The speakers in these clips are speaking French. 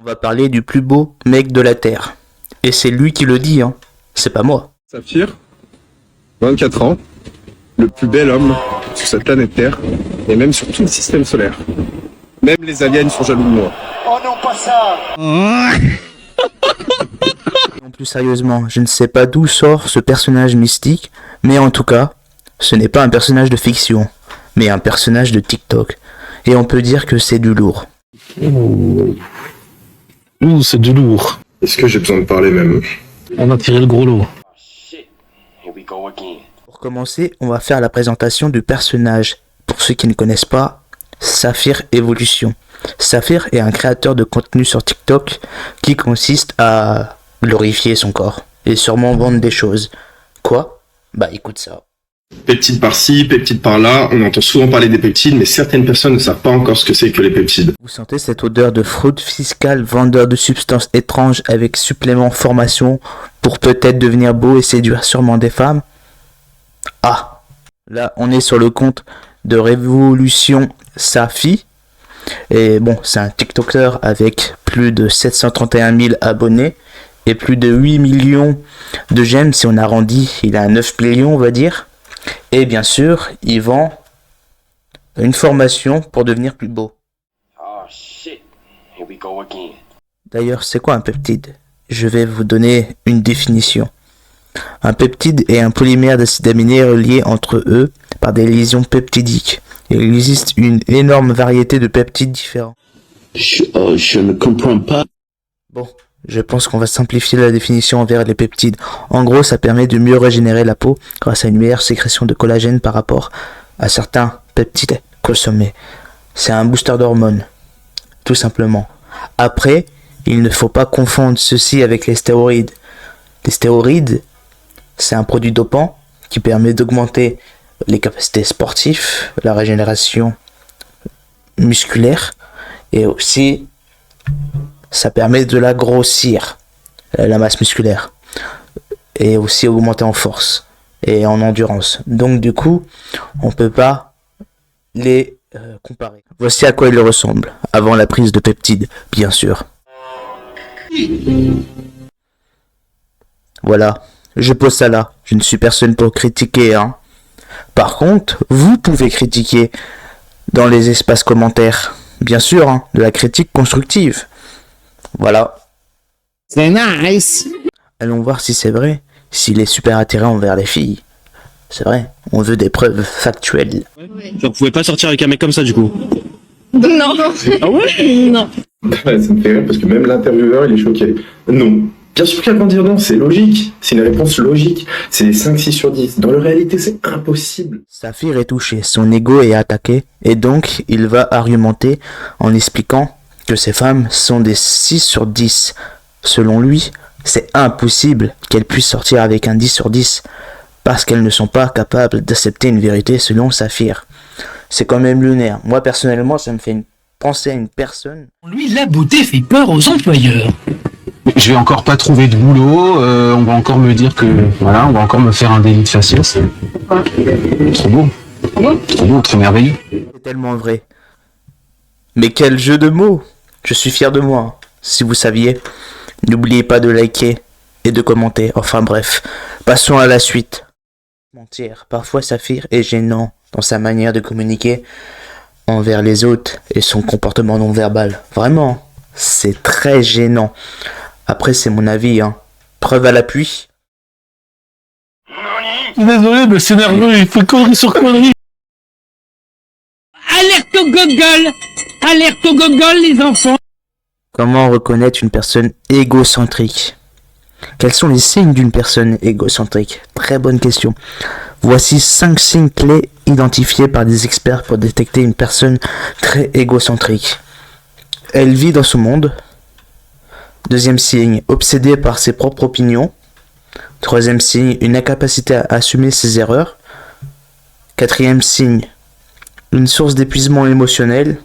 On va parler du plus beau mec de la Terre. Et c'est lui qui le dit, hein. C'est pas moi. Saphir, 24 ans, le plus bel homme sur cette planète Terre, et même sur tout le système solaire. Même les aliens sont jaloux de moi. Oh non, pas ça! Non, plus sérieusement, je ne sais pas d'où sort ce personnage mystique, mais en tout cas, ce n'est pas un personnage de fiction, mais un personnage de TikTok. Et on peut dire que c'est du lourd. Ouh, c'est du lourd. Est-ce que j'ai besoin de parler même? On a tiré le gros lot. Shit, here we go again. Pour commencer, on va faire la présentation du personnage. Pour ceux qui ne connaissent pas, Saphir Evolution. Saphir est un créateur de contenu sur TikTok qui consiste à glorifier son corps et sûrement vendre des choses. Quoi? Bah écoute ça. Peptides par-ci, peptides par-là, on entend souvent parler des peptides, mais certaines personnes ne savent pas encore ce que c'est que les peptides. Vous sentez cette odeur de fraude fiscale, vendeur de substances étranges avec supplément formation pour peut-être devenir beau et séduire sûrement des femmes? Ah, là on est sur le compte de Révolution Safi. Et bon, c'est un TikToker avec plus de 731 000 abonnés et plus de 8 millions de j'aime. Si on arrondit, il a 9 millions on va dire. Et bien sûr, il vend une formation pour devenir plus beau. Oh shit, here we go again. D'ailleurs, c'est quoi un peptide? Je vais vous donner une définition. Un peptide est un polymère d'acides aminés reliés entre eux par des liaisons peptidiques. Il existe une énorme variété de peptides différents. Je ne comprends pas. Bon, je pense qu'on va simplifier la définition envers les peptides. En gros, ça permet de mieux régénérer la peau grâce à une meilleure sécrétion de collagène par rapport à certains peptides consommés. C'est un booster d'hormones, tout simplement. Après, il ne faut pas confondre ceci avec les stéroïdes. Les stéroïdes, c'est un produit dopant qui permet d'augmenter les capacités sportives, la régénération musculaire et aussi ça permet de la grossir, la masse musculaire, et aussi augmenter en force et en endurance. Donc du coup, on peut pas les comparer. Voici à quoi il ressemble avant la prise de peptides, bien sûr. Voilà, je pose ça là. Je ne suis personne pour critiquer, hein. Par contre, vous pouvez critiquer dans les espaces commentaires. Bien sûr, hein, de la critique constructive. Voilà. C'est nice. Allons voir si c'est vrai, s'il est super attiré envers les filles. C'est vrai, on veut des preuves factuelles. Genre, vous pouvez pas sortir avec un mec comme ça, du coup. Non. Ah ouais? Non. Ça me fait rire parce que même l'intervieweur il est choqué. Non. Bien sûr qu'il y a qu'à dire non, c'est logique. C'est une réponse logique. C'est 5-6 sur 10. Dans la réalité, c'est impossible. Saphir est touché, son ego est attaqué, et donc il va argumenter en expliquant que ces femmes sont des 6 sur 10. Selon lui, c'est impossible qu'elles puissent sortir avec un 10 sur 10, parce qu'elles ne sont pas capables d'accepter une vérité selon Saphir. C'est quand même lunaire. Moi personnellement, ça me fait penser à une personne. Lui, la beauté fait peur aux employeurs. Je vais encore pas trouver de boulot, on va encore me dire que, voilà, on va encore me faire un délit de faciès. Trop beau. Trop beau, trop merveilleux. C'est tellement vrai. Mais quel jeu de mots! Je suis fier de moi. Si vous saviez, n'oubliez pas de liker et de commenter. Enfin bref, passons à la suite. Mentir. Parfois Saphir est gênant dans sa manière de communiquer envers les autres et son comportement non verbal. Vraiment, c'est très gênant. Après, c'est mon avis, hein. Preuve à l'appui. Désolé, mais c'est nerveux, il fait connerie sur connerie. Alerte au gogol! Alerte au gogol, les enfants! Comment reconnaître une personne égocentrique? Quels sont les signes d'une personne égocentrique? Très bonne question. Voici 5 signes clés identifiés par des experts pour détecter une personne très égocentrique. Elle vit dans son monde. Deuxième signe, obsédée par ses propres opinions. Troisième signe, une incapacité à assumer ses erreurs. Quatrième signe, une source d'épuisement émotionnel.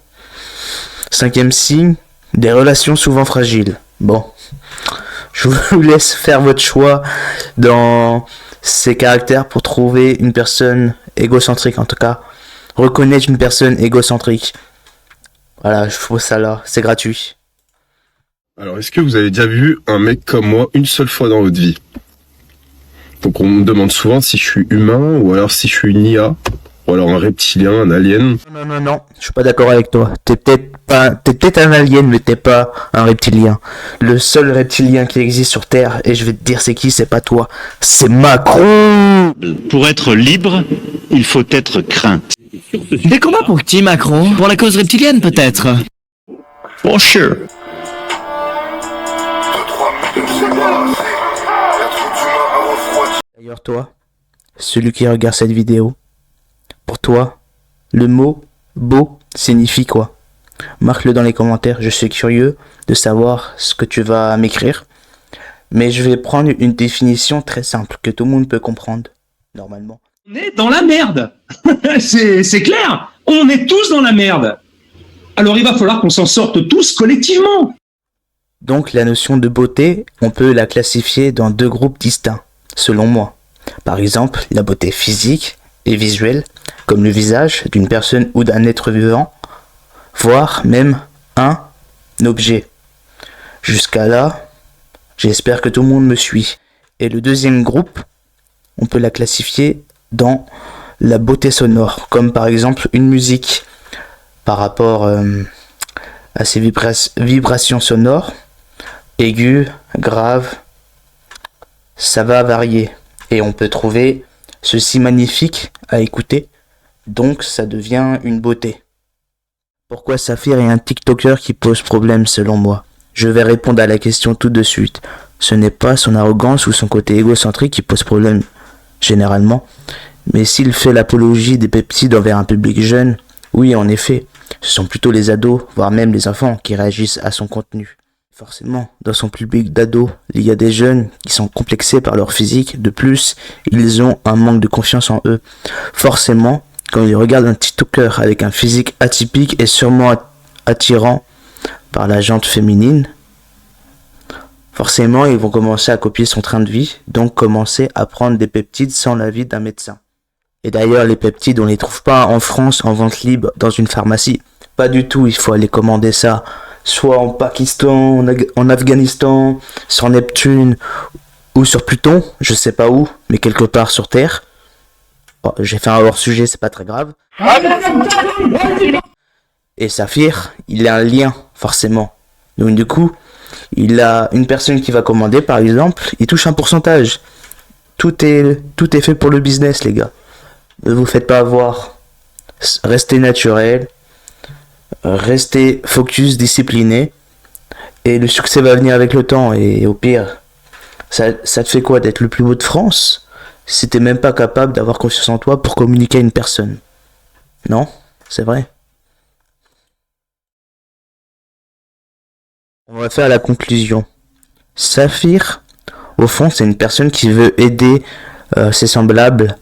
Cinquième signe, des relations souvent fragiles. Bon, je vous laisse faire votre choix dans ces caractères pour trouver une personne égocentrique. En tout cas, reconnaître une personne égocentrique. Voilà, je trouve ça là, c'est gratuit. Alors, est-ce que vous avez déjà vu un mec comme moi une seule fois dans votre vie? Donc, on me demande souvent si je suis humain ou alors si je suis une IA ou alors un reptilien, un alien. Non, je suis pas d'accord avec toi. T'es peut-être un alien, mais t'es pas un reptilien. Le seul reptilien qui existe sur Terre, et je vais te dire c'est qui, c'est pas toi, c'est Macron. Pour être libre, il faut être craint. Des combats pour qui, Macron? Pour la cause reptilienne, peut-être? For sure. D'ailleurs toi, celui qui regarde cette vidéo, pour toi, le mot beau signifie quoi? Marque-le dans les commentaires, je suis curieux de savoir ce que tu vas m'écrire. Mais je vais prendre une définition très simple, que tout le monde peut comprendre, normalement. On est dans la merde. C'est clair. On est tous dans la merde. Alors il va falloir qu'on s'en sorte tous collectivement. Donc la notion de beauté, on peut la classifier dans deux groupes distincts, selon moi. Par exemple, la beauté physique et visuelle, comme le visage d'une personne ou d'un être vivant, voire même un objet. Jusqu'à là, j'espère que tout le monde me suit. Et le deuxième groupe, on peut la classifier dans la beauté sonore, comme par exemple une musique, par rapport à ses vibrations sonores, aiguës, graves, ça va varier. Et on peut trouver ceci magnifique à écouter, donc ça devient une beauté. Pourquoi Saphir est un TikToker qui pose problème selon moi? Je vais répondre à la question tout de suite. Ce n'est pas son arrogance ou son côté égocentrique qui pose problème, généralement. Mais s'il fait l'apologie des peptides envers un public jeune, oui en effet, ce sont plutôt les ados, voire même les enfants, qui réagissent à son contenu. Forcément, dans son public d'ados, il y a des jeunes qui sont complexés par leur physique. De plus, ils ont un manque de confiance en eux. Forcément, quand ils regardent un TikToker avec un physique atypique et sûrement attirant par la jante féminine, forcément, ils vont commencer à copier son train de vie, donc commencer à prendre des peptides sans l'avis d'un médecin. Et d'ailleurs, les peptides, on les trouve pas en France en vente libre dans une pharmacie. Pas du tout, il faut aller commander ça soit en Pakistan, en Afghanistan, sur Neptune ou sur Pluton, je sais pas où, mais quelque part sur Terre. Oh, j'ai fait un hors-sujet, c'est pas très grave. Et Saphir, il a un lien, forcément. Donc du coup, il a une personne qui va commander, par exemple, il touche un pourcentage. Tout est fait pour le business, les gars. Ne vous faites pas avoir. Restez naturel. Restez focus, discipliné. Et le succès va venir avec le temps. Et au pire, ça te fait quoi d'être le plus beau de France si t'es même pas capable d'avoir confiance en toi pour communiquer à une personne? Non, c'est vrai. On va faire la conclusion. Saphir, au fond, c'est une personne qui veut aider ses semblables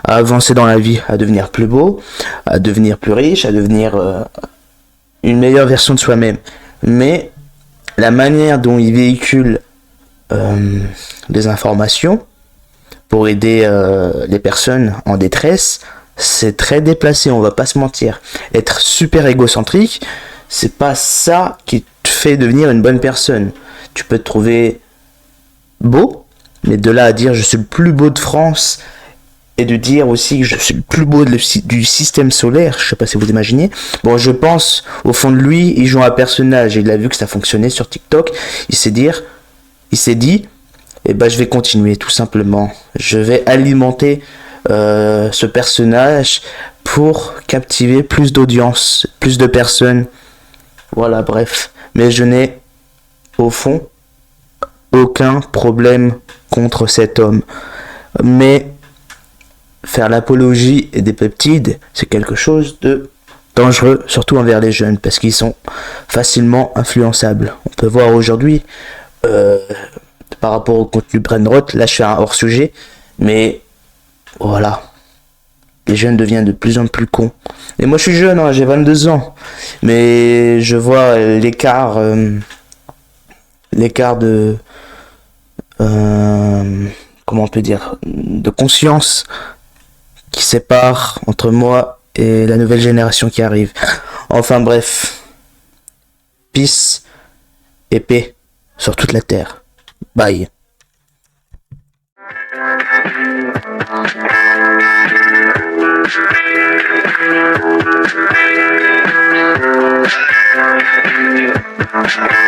à avancer dans la vie, à devenir plus beau, à devenir plus riche, à devenir une meilleure version de soi-même. Mais la manière dont il véhicule les informations pour aider les personnes en détresse, c'est très déplacé, on va pas se mentir. Être super égocentrique, c'est pas ça qui te fait devenir une bonne personne. Tu peux te trouver beau, mais de là à dire je suis le plus beau de France et de dire aussi que je suis le plus beau du système solaire, je sais pas si vous imaginez. Bon, je pense au fond de lui, il joue un personnage et il a vu que ça fonctionnait sur TikTok. Il s'est dit, eh ben je vais continuer tout simplement. Je vais alimenter ce personnage pour captiver plus d'audience, plus de personnes. Voilà, bref. Mais je n'ai au fond aucun problème contre cet homme. Mais faire l'apologie des peptides, c'est quelque chose de dangereux, surtout envers les jeunes, parce qu'ils sont facilement influençables. On peut voir aujourd'hui, par rapport au contenu Brainrot, là je fais un hors-sujet, mais voilà, les jeunes deviennent de plus en plus cons. Et moi je suis jeune, hein, j'ai 22 ans, mais je vois l'écart de... comment on peut dire, de conscience qui sépare entre moi et la nouvelle génération qui arrive. Enfin bref, peace et paix. sur toute la Terre. Bye. Thank you.